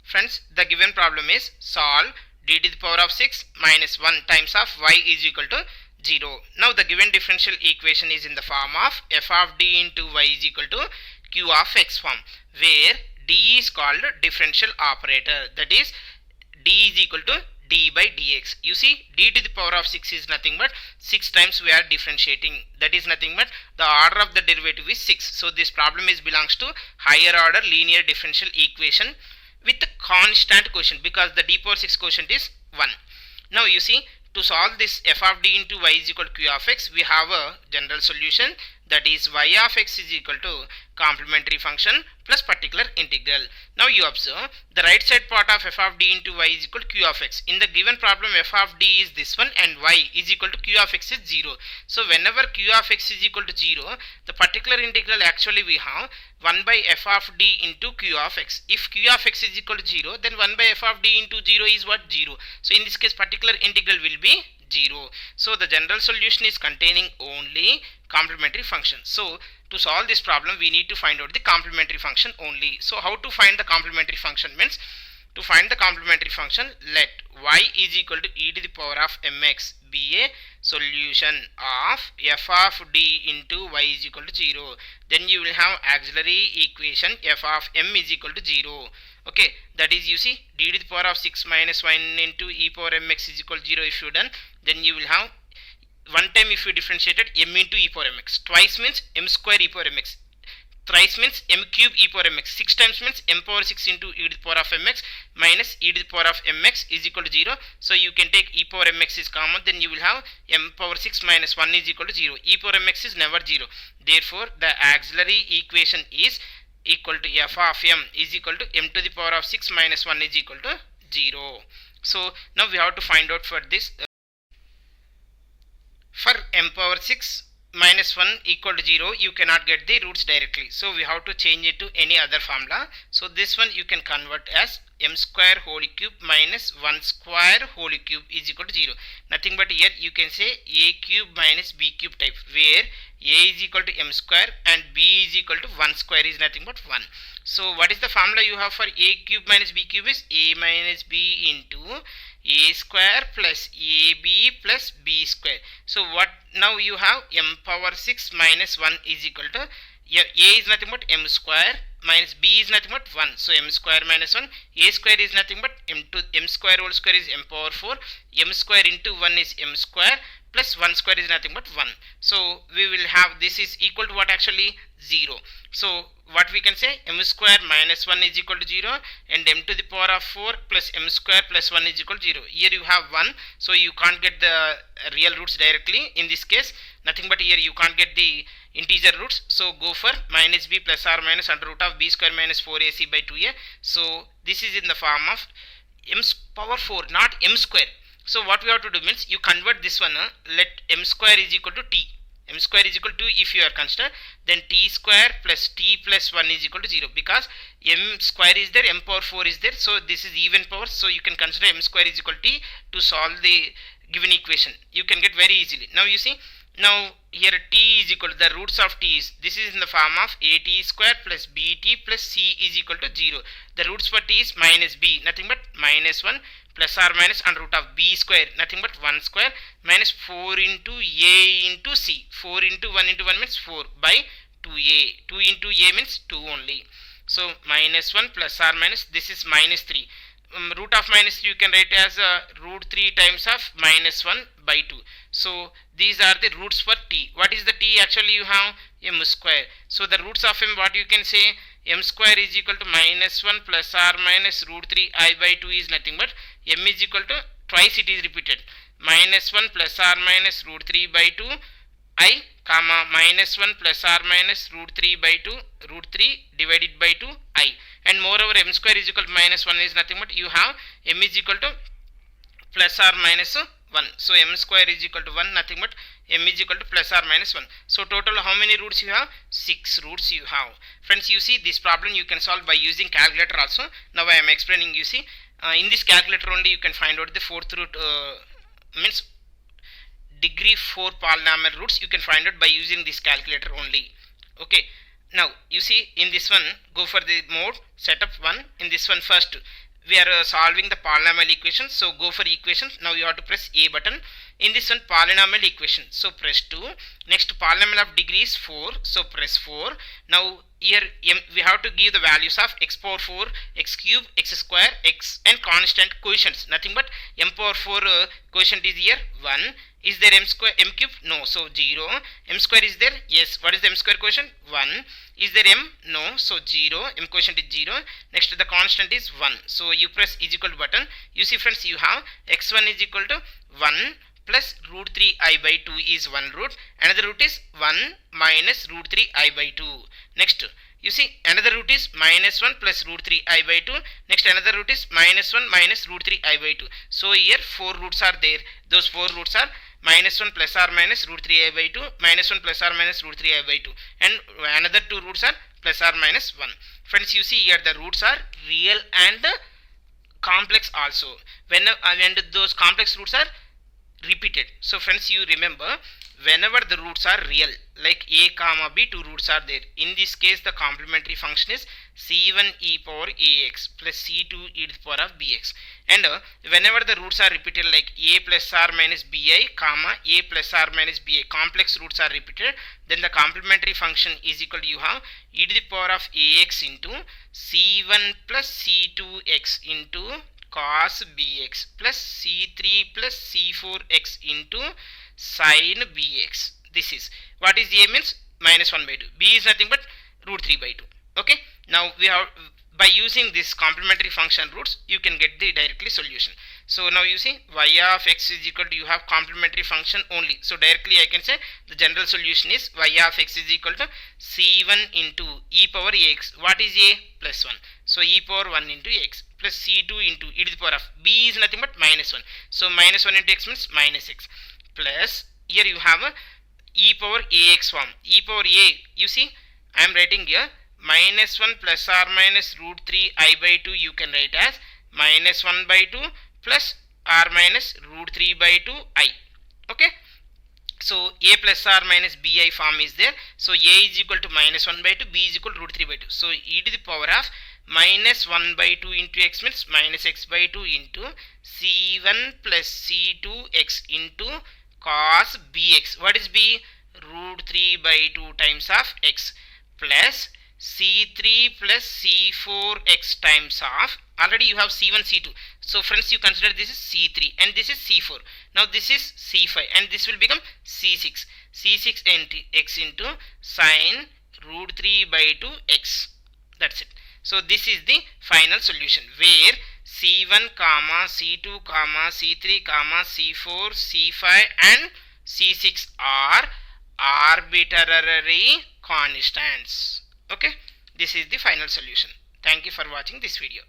Friends, the given problem is solve d to the power of 6 minus 1 times of y is equal to 0. Now the given differential equation is in the form of f of d into y is equal to q of x form, where d is called differential operator, that is d is equal to d by dx. You see, d to the power of 6 is nothing but 6 times we are differentiating, that is nothing but the order of the derivative is 6. So this problem is belongs to higher order linear differential equation with the constant quotient, because the d power 6 quotient is 1. Now you see, to solve this f of d into y is equal to q of x, we have a general solution, that is y of x is equal to complementary function plus particular integral. Now you observe the right side part of f of d into y is equal to q of x. In the given problem, f of d is this one and y is equal to q of x is 0. So whenever q of x is equal to 0, the particular integral actually we have 1 by f of d into q of x. If q of x is equal to 0, then 1 by f of d into 0 is what? 0. So in this case, particular integral will be 0. So the general solution is containing only complementary function. So to solve this problem, we need to find out the complementary function only. So how to find the complementary function means, to find the complementary function, let y is equal to e to the power of mx be a solution of f of d into y is equal to 0. Then you will have auxiliary equation f of m is equal to 0. Okay, that is, you see, d to the power of 6 minus 1 into e power mx is equal to 0 if you done, then you will have one time if you differentiated m into e power mx, twice means m square e power mx, thrice means m cube e power mx, 6 times means m power 6 into e to the power of mx minus e to the power of mx is equal to 0. So you can take e power mx is common, then you will have m power 6 minus 1 is equal to 0. E power mx is never 0. Therefore the auxiliary equation is equal to f of m is equal to m to the power of 6 minus 1 is equal to 0. So now we have to find out for this. For m power 6 minus 1 equal to 0, you cannot get the roots directly. So we have to change it to any other formula. So this one you can convert as m square whole cube minus 1 square whole cube is equal to 0. Nothing but here you can say a cube minus b cube type, where a is equal to m square and b is equal to 1 square is nothing but 1. So what is the formula you have for a cube minus b cube is a minus b into a square plus ab plus b square. So what now you have m power 6 minus 1 is equal to, here a is nothing but m square minus b is nothing but 1. So m square minus 1, a square is nothing but m square whole square is m power 4, m square into 1 is m square plus 1 square is nothing but 1. So we will have this is equal to what actually? 0. So what we can say, m square minus 1 is equal to 0 and m to the power of 4 plus m square plus 1 is equal to 0. Here you have 1, so you can't get the real roots directly. In this case, nothing but here you can't get the integer roots. So go for minus b plus or minus under root of b square minus 4ac by 2a. So this is in the form of m power 4, not m square. So what we have to do means, you convert this one, let m square is equal to t. M square is equal to, if you are consider, then t square plus t plus 1 is equal to 0, because m square is there, m power 4 is there, so this is even power, so you can consider m square is equal to t to solve the given equation. You can get very easily. Now you see, now here t is equal to the roots of t is, this is in the form of at square plus bt plus c is equal to 0. The roots for t is minus b, nothing but minus 1 plus or minus under root of b square, nothing but 1 square minus 4 into a into c. 4 into 1 into 1 means 4 by 2a. 2 into a means 2 only. So minus 1 plus or minus, this is minus 3. Root of minus 3 you can write as root 3 times of minus 1 by 2. So these are the roots for t. What is the t actually? You have m square. So the roots of m, what you can say, m square is equal to minus 1 plus or minus root 3 I by 2 is nothing but m is equal to, twice it is repeated, minus 1 plus or minus root 3 by 2 I comma minus 1 plus or minus root 3 by 2 root 3 divided by 2 I, and moreover m square is equal to minus 1 is nothing but you have m is equal to plus or minus 1. So m square is equal to 1, nothing but m is equal to plus or minus 1. So total how many roots you have? 6 roots you have. Friends, you see, this problem you can solve by using calculator also. Now I am explaining. You see, in this calculator only you can find out the fourth root, means degree 4 polynomial roots you can find out by using this calculator only. Okay, now you see, in this one go for the mode setup 1. In this one, first we are solving the polynomial equation. So go for equations. Now you have to press A button. In this one, polynomial equation, so press 2. Next, polynomial of degree is 4, so press 4. Now here we have to give the values of x power 4, x cube, x square, x and constant quotients. Nothing but m power 4 quotient is here 1. Is there m square, m cube? No, so 0. M square is there? Yes. What is the m square quotient? 1. Is there m? No, so 0. M quotient is 0. Next, the constant is 1. So you press is equal to button. You see friends, you have x1 is equal to 1 plus root 3 I by 2 is one root. Another root is 1 minus root 3 I by 2. Next, you see another root is minus 1 plus root 3 I by 2. Next, another root is minus 1 minus root 3 I by 2. So here 4 roots are there. Those 4 roots are minus 1 plus or minus root 3 I by 2, minus 1 plus or minus root 3 I by 2, and another 2 roots are plus or minus 1. Friends, you see here the roots are real and complex also. When those complex roots are repeated. So friends, you remember, whenever the roots are real, like a comma b, 2 roots are there. In this case, the complementary function is c1 e power ax plus c2 e to the power of bx. And whenever the roots are repeated, like a plus r minus bi, comma a plus r minus bi, complex roots are repeated, then the complementary function is equal to, you have e to the power of ax into c1 plus c2x into cos bx plus c3 plus c4x into sin bx. This is what is a means minus 1 by 2. B is nothing but root 3 by 2. Okay. Now we have, by using this complementary function roots, you can get the directly solution. So now you see y of x is equal to, you have complementary function only. So directly I can say the general solution is y of x is equal to c1 into e power ax. What is a? Plus 1. So e power 1 into x plus c2 into e to the power of b is nothing but minus 1. So minus 1 into x means minus x, plus here you have a e power ax form. E power a, you see I am writing here minus 1 plus or minus root 3 I by 2, you can write as minus 1 by 2 plus r minus root 3 by 2 I. Okay. So a plus r minus bi form is there. So a is equal to minus 1 by 2, b is equal to root 3 by 2. So e to the power of minus 1 by 2 into x means minus x by 2 into c1 plus c2x into cos bx. What is b? Root 3 by 2 times of x plus c3 plus c4x times of, already you have c1 c2. So friends, you consider this is c3 and this is c4. Now this is c5 and this will become c6. c6 into x into sin root 3 by 2 x. That's it. So this is the final solution, where c1 comma c2 comma c3 comma c4 c5 and c6 are arbitrary constants. Okay, this is the final solution. Thank you for watching this video.